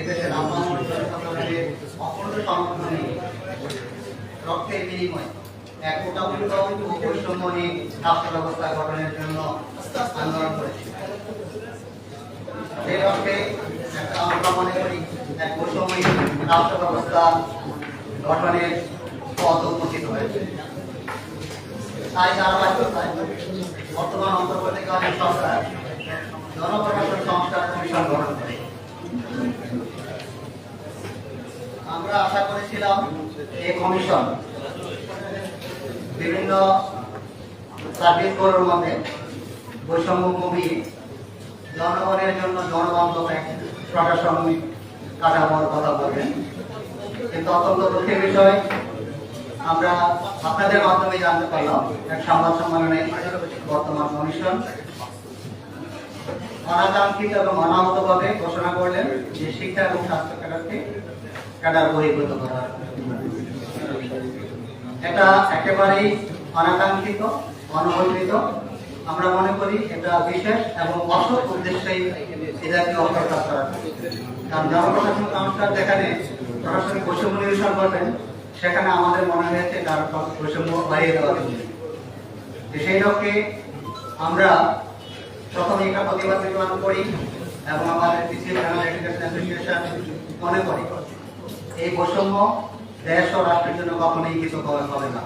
এদেশের আপামর জনসাধারণের অপূর্ণ সমর্থনে রক্তের বিনিময় এক ওটাউল্য ও বৈষম্যহীন রাষ্ট্র ব্যবস্থা গঠনের জন্য আন্দোলন করেছে। সেই লক্ষ্যে আমরা মনে করি এক বৈষম্যহীন রাষ্ট্র ব্যবস্থা গঠনের পথ উন্মোচিত হয়েছে। তাই ধারাবাহিকতায় বর্তমান অন্তর্বর্তীকালীন সরকার জনপ্রশাসন সংস্কার কমিশন গঠন করে। আমরা আশা করেছিলাম এই কমিশন বিভিন্ন সার্ভিসগুলোর মধ্যে বৈষম্য কমিয়ে জনগণের জন্য জনবান্ধব এক প্রশাসনিক কাঠামোর কথা বলবেন। কিন্তু অত্যন্ত দুঃখের বিষয়, আমরা আপনাদের মাধ্যমে জানতে পারলাম এক সংবাদ সম্মেলনে বর্তমান কমিশন অনাকাঙ্ক্ষিত এবং অনাহতভাবে ঘোষণা করলেন যে শিক্ষা এবং স্বাস্থ্য ক্যাডারকে ক্যাডার বহির্ভূত করা। এটা একেবারেই অনাকাঙ্ক্ষিত, অনবহিত। আমরা মনে করি এটা বিশেষ এবং অসৎ উদ্দেশ্যেই এটাকে অপরাধ করা। কারণ জনপ্রশাসন সংস্কার যেখানে প্রশাসনিক বৈষম্য নিরসন করবেন, সেখানে আমাদের মনে হয়েছে তার বৈষম্য বাড়িয়ে দেওয়া উচিত। সেই লক্ষ্যে আমরা প্রথমে এটা প্রতিবাদ বিদ্যমান করি এবং আমাদের অ্যাসোসিয়েশন মনে করি এই বৈষম্য দেশ ও রাষ্ট্রের জন্য কখনোই কিছু হবে না।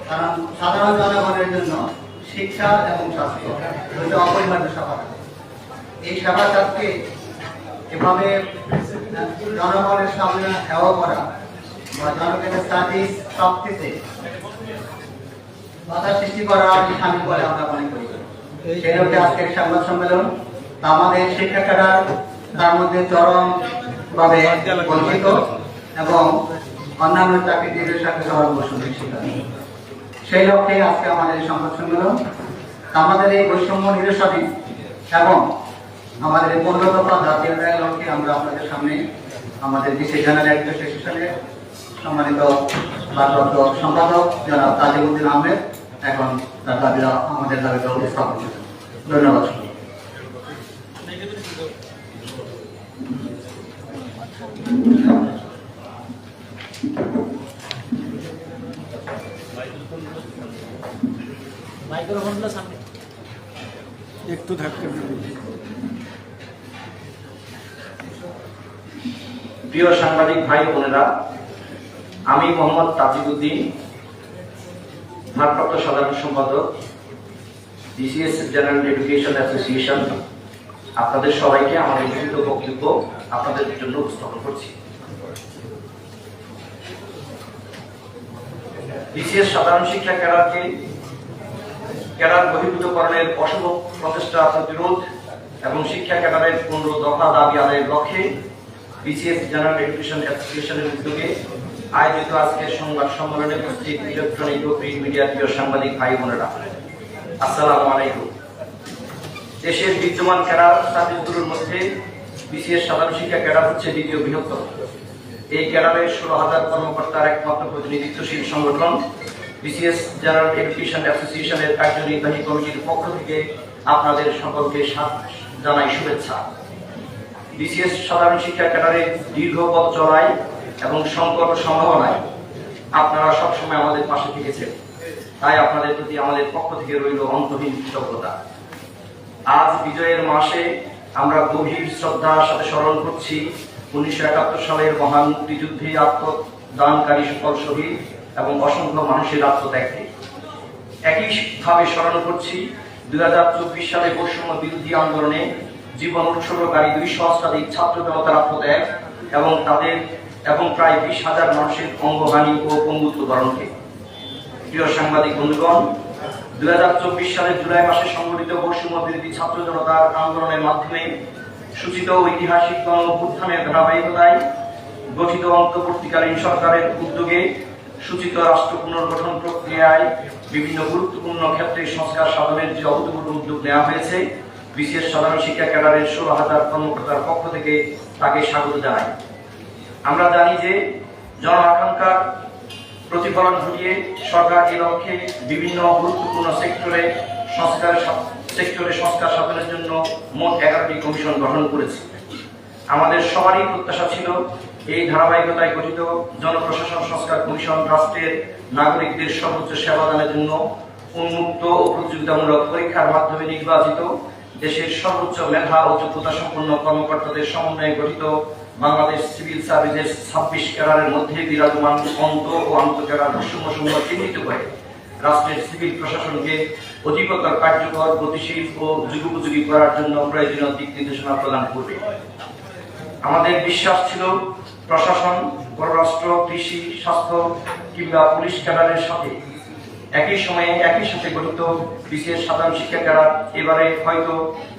কারণ সাধারণ জনগণের জন্য শিক্ষা এবং স্বাস্থ্য দুটো অপরিহার্য সেবা। এই সেবা কাজকে এভাবে জনগণের সামনে হেওয়া করা বা জনগণের স্টাডিজ সবকিছু বাধা সৃষ্টি করা সামিল বলে আমরা মনে করি। সেই লক্ষ্যে আজকের সংবাদ সম্মেলন আমাদের শিক্ষা ক্যাডার তার মধ্যে চরম ভাবে বঞ্চিত এবং অন্যান্য চাকরিজীবীদের সাথে সবার বৈষম্যের শিকার। সেই লক্ষ্যে আজকে আমাদের এই সংবাদ সম্মেলন আমাদের এই বৈষম্য নিরসনে এবং আমাদের এই 15 দফা জাতীয় আয়ের লক্ষ্যে আমরা আপনাদের সামনে আমাদের ডিসি জেনারেল অ্যাসোসিয়েশনের সম্মানিত ভারপ্রাপ্ত সম্পাদক জনাব তাজিমউদ্দিন আহমেদ এখন তার দাবিরা আমাদের দাবিটা উপস্থাপন করেন। ধন্যবাদ। একটু থাকতে প্রিয় সাংবাদিক ভাই বোনেরা, আমি মোহাম্মদ তাজিমউদ্দিন, ভারপ্রাপ্ত সাধারণ সম্পাদক বিসিএস জেনারেল এডুকেশন অ্যাসোসিয়েশন, আপনাদের সবাইকে আমাদের লিখিত বক্তব্য আপনাদের জন্য উপস্থাপন করছি। বিসিএস সাধারণ শিক্ষা ক্যাডারকে ক্যাডার বহির্ভূতকরণের অশুভ প্রচেষ্টা প্রতিরোধ এবং শিক্ষা ক্যাডারের 15 দফা দাবি আদায়ের লক্ষ্যে বিসিএস জেনারেল এডুকেশন অ্যাসোসিয়েশনের উদ্যোগে আয়োজিত আজকের সংবাদ সম্মেলনে উপস্থিত ইলেকট্রনিক ও প্রিন্ট মিডিয়ার প্রিয় সাংবাদিক ভাই বোনেরা, আসসালামু আলাইকুম। দেশের বিদ্যমান ক্যাডার সার্ভিসগুলোর মধ্যে বিসিএস সাধারণ শিক্ষা ক্যাডার হচ্ছে দ্বিতীয় বৃহত্তম। এই ক্যাডারের 16,000 কর্মকর্তার একমাত্র প্রতিনিধিত্বশীল সংগঠন বিসিএস জেনারেল এডুকেশন অ্যাসোসিয়েশনের কার্যনির্বাহী কমিটির পক্ষ থেকে আপনাদের সকলকে জানাই শুভেচ্ছা। বিসিএস সাধারণ শিক্ষা ক্যাডারের দীর্ঘ পথ চলায় এবং সংকট সম্ভাবনায় আপনারা সবসময় আমাদের পাশে থেকেছেন, তাই আপনাদের প্রতি আমাদের পক্ষ থেকে রইল অন্তহীন কৃতজ্ঞতা। আজ বিজয়ের মাসে আমরা গভীর শ্রদ্ধার সাথে স্মরণ করছি 1971 সালের মহান মুক্তিযুদ্ধে আত্মদানকারী সকল শহীদ এবং অসংখ্য মানুষের আত্মত্যাগকে। একইভাবে স্মরণ করছি 2024 সালে বৈষম্য বিরোধী আন্দোলনে জীবন উৎসর্গকারী 2 সহস্রাধিক ছাত্র জনতার আত্মত্যাগ এবং প্রায় 20,000 মানুষের অঙ্গহানি ও পঙ্গুত্ব বরণকে। প্রিয় সাংবাদিক বন্ধুগণ, 2024 সালের জুলাই মাসে সংগঠিত বৈষম্য বিরোধী ছাত্র জনতার আন্দোলনের মাধ্যমে সূচিত ঐতিহাসিক গণ-অভ্যুত্থানের ধারাবাহিকতায় গঠিত অন্তর্বর্তীকালীন সরকারের উদ্যোগে সূচিত রাষ্ট্র পুনর্গঠন প্রক্রিয়ায় বিভিন্ন গুরুত্বপূর্ণ ক্ষেত্রে সংস্কার সাধনের যে অভূতপূর্ব উদ্যোগ নেওয়া হয়েছে, বিসিএস সাধারণ শিক্ষা ক্যাডারের 16,000 কর্মকর্তার পক্ষ থেকে তাকে স্বাগত জানাই। আমরা জানি যে জন আকাঙ্ক্ষার প্রতিফলন ঘটিয়ে সরকার এই লক্ষ্যে বিভিন্ন গুরুত্বপূর্ণ সেক্টরে সংস্কার সাধনের জন্য মোট 11টি কমিশন গঠন করেছে। আমাদের সবারই প্রত্যাশা ছিল এই ধারাবাহিকতায় গঠিত জনপ্রশাসন সংস্কার কমিশন রাষ্ট্রের নাগরিকদের সর্বোচ্চ সেবাদানের জন্য উন্মুক্ত ও প্রতিযোগিতামূলক পরীক্ষার মাধ্যমে নির্বাচিত দেশের সর্বোচ্চ মেধা ও যোগ্যতা সম্পন্ন কর্মকর্তাদের সমন্বয়ে গঠিত বাংলাদেশ সিভিল সার্ভিসের 26 ক্যাডারের মধ্যে বিরাজমান অন্ত ও আন্ত ক্যাডার বৈষম্যসমূহ চিহ্নিত করে রাষ্ট্রের সিভিল প্রশাসনকে অধিকতর কার্যকর, গতিশীল ও যুগোপযোগী করার জন্য প্রয়োজনীয় দিক নির্দেশনা প্রদান করবে। আমাদের বিশ্বাস ছিল প্রশাসন, পররাষ্ট্র, কৃষি, স্বাস্থ্য কিংবা পুলিশ ক্যাডারের সাথে একই সময়ে একই সাথে গঠিত বিশেষ সাধারণ শিক্ষা ক্যাডার এবারে হয়তো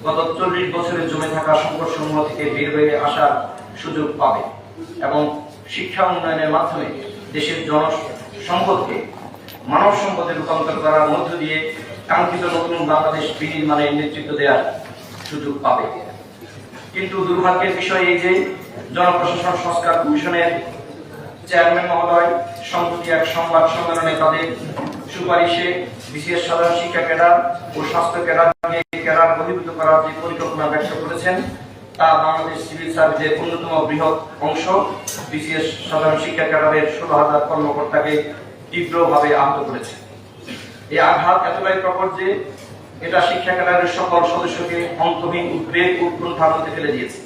গত 40 বছরে জমে থাকা সংকটসমূহ থেকে বের হয়ে আসার সুযোগ পাবে এবং শিক্ষা উন্নয়নের মাধ্যমে দেশের জনসম্পদকে মানব সম্পদে রূপান্তর করার মধ্য দিয়ে কাঙ্ক্ষিত নতুন বাংলাদেশ বিনির্মাণের নেতৃত্ব দেওয়ার সুযোগ পাবে। কিন্তু দুর্ভাগ্যের বিষয় এই যে জনপ্রশাসন সংস্কার কমিশনের চেয়ারম্যান মহোদয় সম্প্রতি এক সংবাদ সম্মেলনে তাদের সুপারিশে বিশেষ সাধারণ শিক্ষা ক্যাডার ও স্বাস্থ্য ক্যাডারকে ক্যাডার বহির্ভূত করার যে পরিকল্পনা ব্যক্ত করেছেন তা বাংলাদেশ সিভিল সার্ভিসের অন্যতম বৃহৎ অংশ বিশেষ সাধারণ শিক্ষা ক্যাডারের 16,000 কর্মকর্তাকে তীব্রভাবে আহত করেছে। এই আঘাত এতটাই প্রকট যে এটা শিক্ষা ক্যাডারের সকল সদস্যকে অন্তহীন উদ্বেগ ও উৎকণ্ঠার মধ্যে ফেলে দিয়েছে।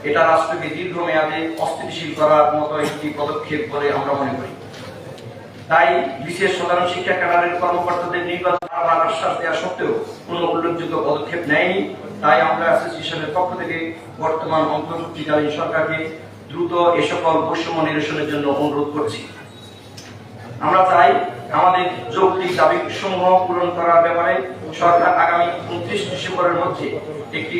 এটা রাষ্ট্রকে দীর্ঘমেয়াদে অস্থিতিশীল করার মতো একটি পদক্ষেপ বলে আমরা মনে করি। তাই বিশেষ সাধারণ শিক্ষা ক্যাডারের কর্মকর্তাদের নির্বাচন আশ্বাস দেওয়া সত্ত্বেও কোনো উল্লেখযোগ্য পদক্ষেপ নেয়নি। তাই আমরা অ্যাসোসিয়েশনের পক্ষ থেকে বর্তমান অন্তর্বর্তীকালীন সরকারকে দ্রুত এ সকল বৈষম্য নিরসনের জন্য অনুরোধ করছি। আমরা চাই আমাদের যৌক্তিক দাবি সমূহ পূরণ করার ব্যাপারে সরকার আগামী 29 ডিসেম্বরের মধ্যে একটি